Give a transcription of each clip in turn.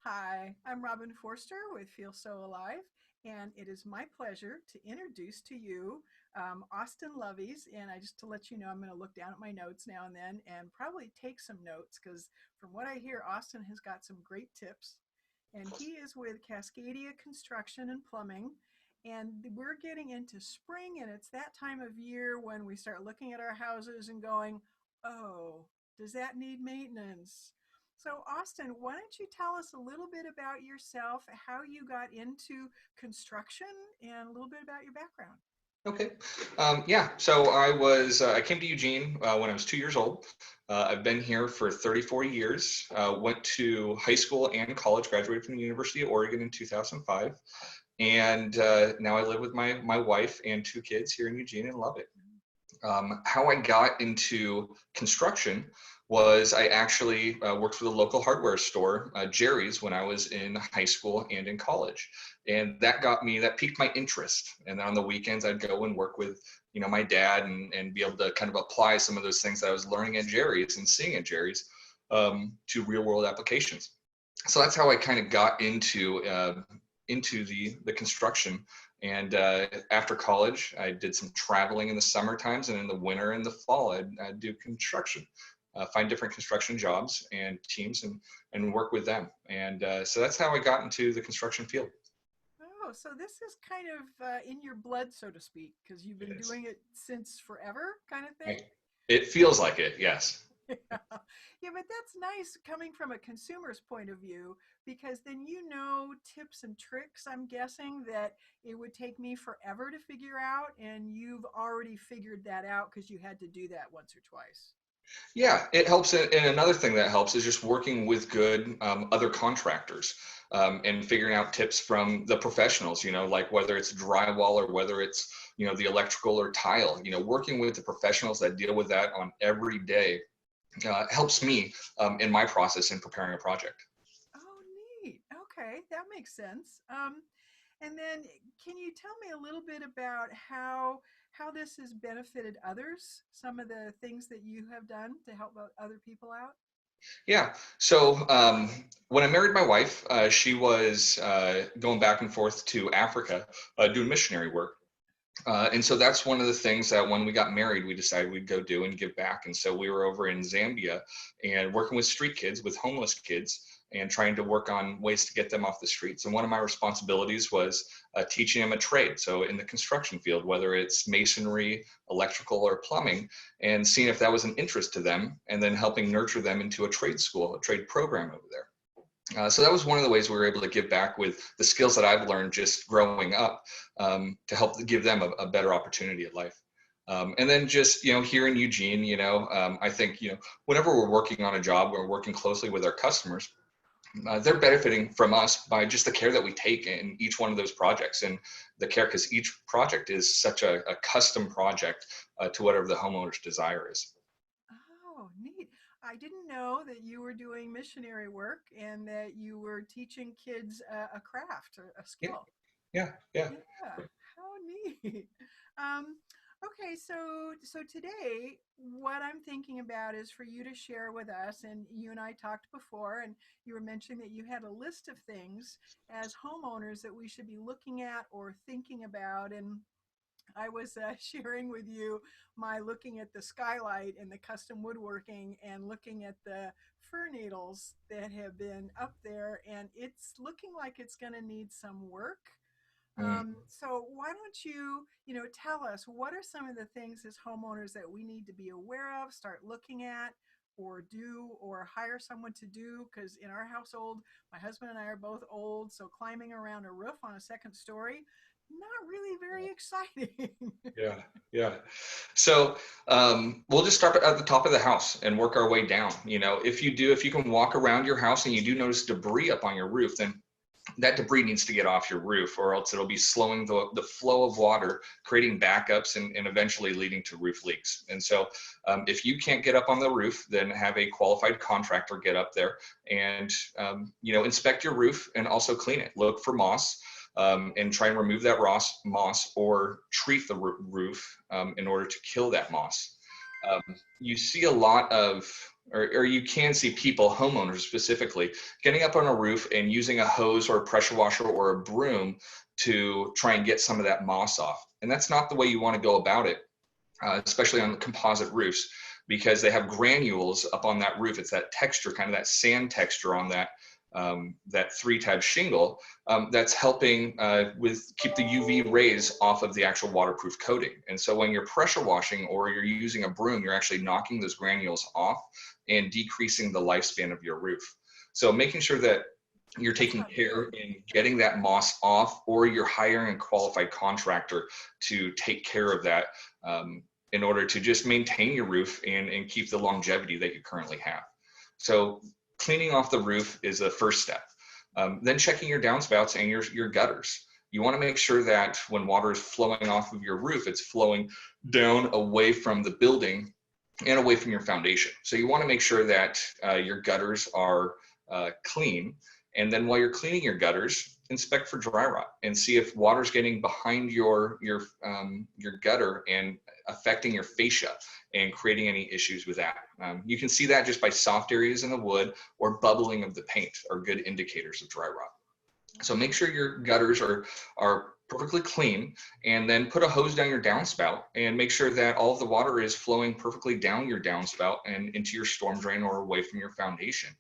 Hi, I'm Robin Forster with Feel So Alive, and it is my pleasure to introduce to you Austin Loveys. And I just to let you know, I'm going to look down at my notes now and then and probably take some notes because from what I hear, Austin has got some great tips. And he is with Cascadia Construction and Plumbing. And we're getting into spring, and it's that time of year when we start looking at our houses and going, oh, does that need maintenance? So, Austin, why don't you tell us a little bit about yourself, how you got into construction, and a little bit about your background? Okay. Yeah. So I came to Eugene when I was 2 years old. I've been here for 34 years. Went to high school and college, graduated from the University of Oregon in 2005. And now I live with my wife and two kids here in Eugene and love it. How I got into construction was I actually worked for the local hardware store, Jerry's, when I was in high school and in college. And that piqued my interest. And then on the weekends, I'd go and work with, my dad and be able to kind of apply some of those things that I was learning at Jerry's and seeing at Jerry's to real world applications. So that's how I kind of got into the construction. And after college, I did some traveling in the summer times, and in the winter and the fall, I'd do construction, find different construction jobs and teams, and work with them. And so that's how I got into the construction field. Oh, so this is kind of in your blood, so to speak, because you've It been is. doing it since forever, kind of thing. Right. It feels like it, yes. Yeah. Yeah, but that's nice coming from a consumer's point of view because then you know tips and tricks, I'm guessing, that it would take me forever to figure out, and you've already figured that out because you had to do that once or twice. Yeah, it helps. And another thing that helps is just working with good other contractors and figuring out tips from the professionals, like whether it's drywall or whether it's, the electrical or tile, working with the professionals that deal with that on every day helps me in my process in preparing a project. Oh, neat. Okay, that makes sense. And then can you tell me a little bit about how this has benefited others? Some of the things that you have done to help other people out? Yeah. So when I married my wife, she was going back and forth to Africa doing missionary work. And so that's one of the things that when we got married, we decided we'd go do and give back. And so we were over in Zambia and working with street kids, with homeless kids, and trying to work on ways to get them off the streets. And one of my responsibilities was teaching them a trade. So in the construction field, whether it's masonry, electrical, or plumbing, and seeing if that was an interest to them, and then helping nurture them into a trade school, a trade program over there. So that was one of the ways we were able to give back with the skills that I've learned just growing up to help give them a better opportunity at life. And then just, here in Eugene, I think, whenever we're working on a job, we're working closely with our customers. They're benefiting from us by just the care that we take in each one of those projects and the care because each project is such a custom project to whatever the homeowner's desire is. Oh, neat. I didn't know that you were doing missionary work and that you were teaching kids a craft or a Yeah, skill. yeah, yeah. Yeah, how neat. Um, okay, so today what I'm thinking about is for you to share with us, and you and I talked before, and you were mentioning that you had a list of things as homeowners that we should be looking at or thinking about, and I was sharing with you my looking at the skylight and the custom woodworking and looking at the fir needles that have been up there, and it's looking like it's going to need some work. Mm. So why don't you tell us what are some of the things as homeowners that we need to be aware of, start looking at, or do, or hire someone to do? Because in our household, my husband and I are both old, so climbing around a roof on a second story, not really very exciting. Yeah, yeah. So we'll just start at the top of the house and work our way down. If you can walk around your house and you do notice debris up on your roof, then that debris needs to get off your roof, or else it'll be slowing the flow of water, creating backups, and eventually leading to roof leaks. And so if you can't get up on the roof, then have a qualified contractor get up there and inspect your roof and also clean it. Look for moss. And try and remove that moss or treat the roof in order to kill that moss. um, you see a lot of, or you can see people, homeowners specifically, getting up on a roof and using a hose or a pressure washer or a broom to try and get some of that moss off. And that's not the way you want to go about it, especially on composite roofs, because they have granules up on that roof. It's that texture, kind of that sand texture on that 3-tab shingle, that's helping with keep the UV rays off of the actual waterproof coating. And so when you're pressure washing or you're using a broom, you're actually knocking those granules off and decreasing the lifespan of your roof. So making sure that you're That's taking not care good. in getting that moss off, or you're hiring a qualified contractor to take care of that, in order to just maintain your roof and keep the longevity that you currently have. So cleaning off the roof is the first step. Then checking your downspouts and your gutters. You want to make sure that when water is flowing off of your roof, it's flowing down away from the building and away from your foundation. So you want to make sure that your gutters are clean. And then while you're cleaning your gutters, inspect for dry rot and see if water's getting behind your gutter and affecting your fascia and creating any issues with that. You can see that just by soft areas in the wood or bubbling of the paint are good indicators of dry rot. So make sure your gutters are perfectly clean, and then put a hose down your downspout and make sure that all of the water is flowing perfectly down your downspout and into your storm drain or away from your foundation.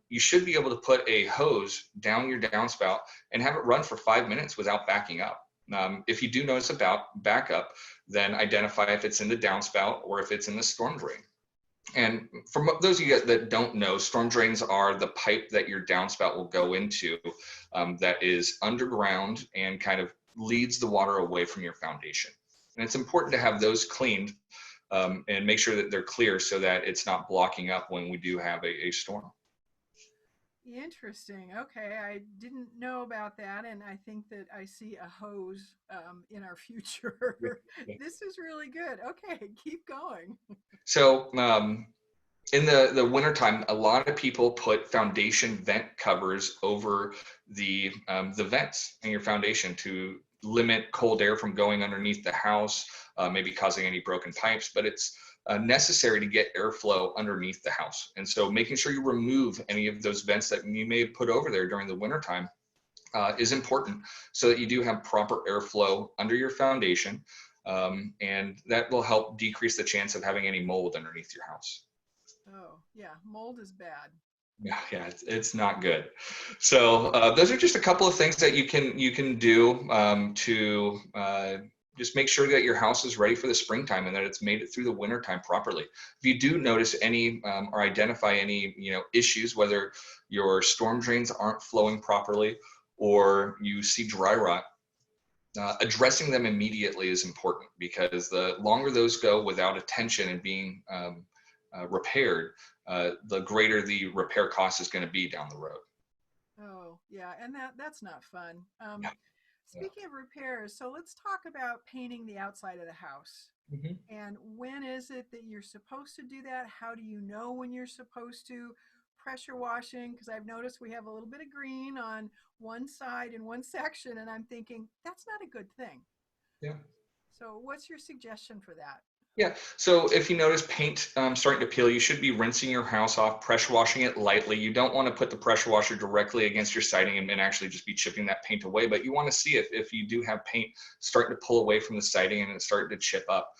You should be able to put a hose down your downspout and have it run for 5 minutes without backing up. If you do notice about backup, then identify if it's in the downspout or if it's in the storm drain. And for those of you that don't know, storm drains are the pipe that your downspout will go into, that is underground and kind of leads the water away from your foundation. And it's important to have those cleaned, and make sure that they're clear so that it's not blocking up when we do have a storm. Interesting. Okay, I didn't know about that, and I think that I see a hose in our future. This is really good. Okay, keep going. So in the wintertime, a lot of people put foundation vent covers over the vents in your foundation to limit cold air from going underneath the house, maybe causing any broken pipes, but it's necessary to get airflow underneath the house. And so making sure you remove any of those vents that you may have put over there during the wintertime is important, so that you do have proper airflow under your foundation, and that will help decrease the chance of having any mold underneath your house. Oh, yeah, mold is bad. Yeah, it's not good. So those are just a couple of things that you can do, to just make sure that your house is ready for the springtime and that it's made it through the wintertime properly. If you do notice any, or identify any issues, whether your storm drains aren't flowing properly or you see dry rot, addressing them immediately is important, because the longer those go without attention and being repaired, the greater the repair cost is going to be down the road. Oh, yeah, and that's not fun. Yeah. Yeah. Speaking of repairs, so let's talk about painting the outside of the house. Mhm. And when is it that you're supposed to do that? How do you know when you're supposed to? Pressure washing, because I've noticed we have a little bit of green on one side in one section, and I'm thinking that's not a good thing. Yeah. So, what's your suggestion for that? Yeah. So if you notice paint starting to peel, you should be rinsing your house off, pressure washing it lightly. You don't want to put the pressure washer directly against your siding and actually just be chipping that paint away. But you want to see if you do have paint starting to pull away from the siding and it's starting to chip up.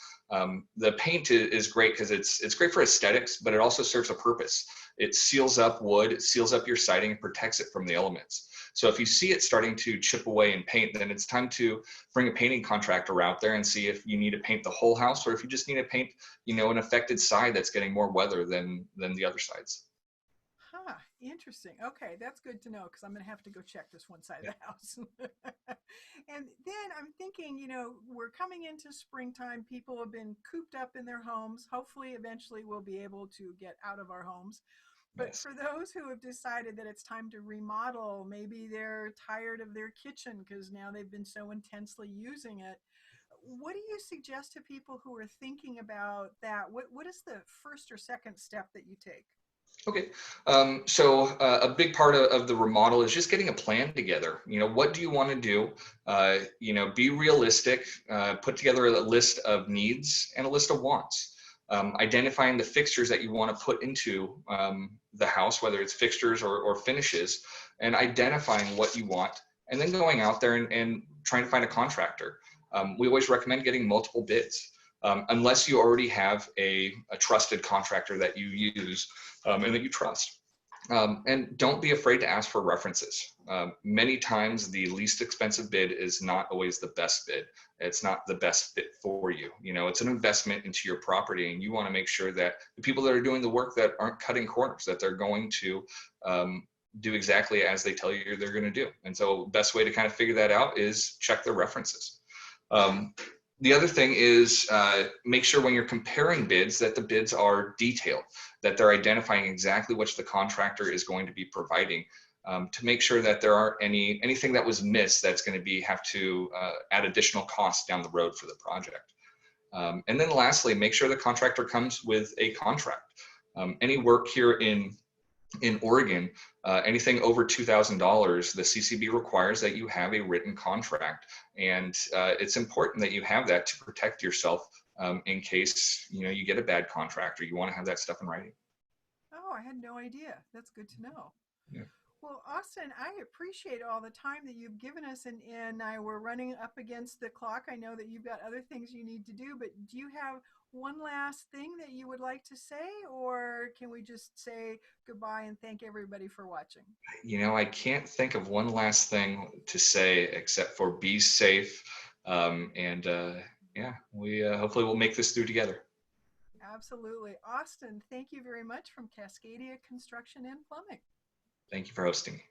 The paint is great because it's great for aesthetics, but it also serves a purpose. It seals up wood, it seals up your siding, and protects it from the elements. So if you see it starting to chip away in paint, then it's time to bring a painting contractor out there and see if you need to paint the whole house, or if you just need to paint, an affected side that's getting more weather than the other sides. Huh, interesting. Okay, that's good to know because I'm going to have to go check this one side Yeah. of the house. And then I'm thinking, we're coming into springtime. People have been cooped up in their homes. Hopefully, eventually, we'll be able to get out of our homes. But Yes. for those who have decided that it's time to remodel, maybe they're tired of their kitchen because now they've been so intensely using it. What do you suggest to people who are thinking about that? What is the first or second step that you take? Okay. So a big part of the remodel is just getting a plan together. What do you want to do? Be realistic, put together a list of needs and a list of wants. identifying the fixtures that you want to put into the house, whether it's fixtures or finishes, and identifying what you want, and then going out there and trying to find a contractor. We always recommend getting multiple bids. Unless you already have a trusted contractor that you use and that you trust. And don't be afraid to ask for references. Many times the least expensive bid is not always the best bid. It's not the best fit for you. You know, it's an investment into your property, and you want to make sure that the people that are doing the work that aren't cutting corners, that they're going to do exactly as they tell you they're going to do. And so best way to kind of figure that out is check their references. The other thing is make sure when you're comparing bids that the bids are detailed, that they're identifying exactly what the contractor is going to be providing, to make sure that there aren't anything that was missed that's going to have to add additional costs down the road for the project. And then lastly, make sure the contractor comes with a contract. Any work here in Oregon, anything over $2,000, the CCB requires that you have a written contract, and it's important that you have that to protect yourself in case you get a bad contract, or you want to have that stuff in writing. Oh, I had no idea. That's good to know. Yeah. Well, Austin, I appreciate all the time that you've given us, and we're running up against the clock. I know that you've got other things you need to do, but do you have one last thing that you would like to say, or can we just say goodbye and thank everybody for watching? I can't think of one last thing to say except for be safe, and yeah, we hopefully we'll make this through together. Absolutely. Austin, thank you very much from Cascadia Construction and Plumbing. Thank you for hosting me.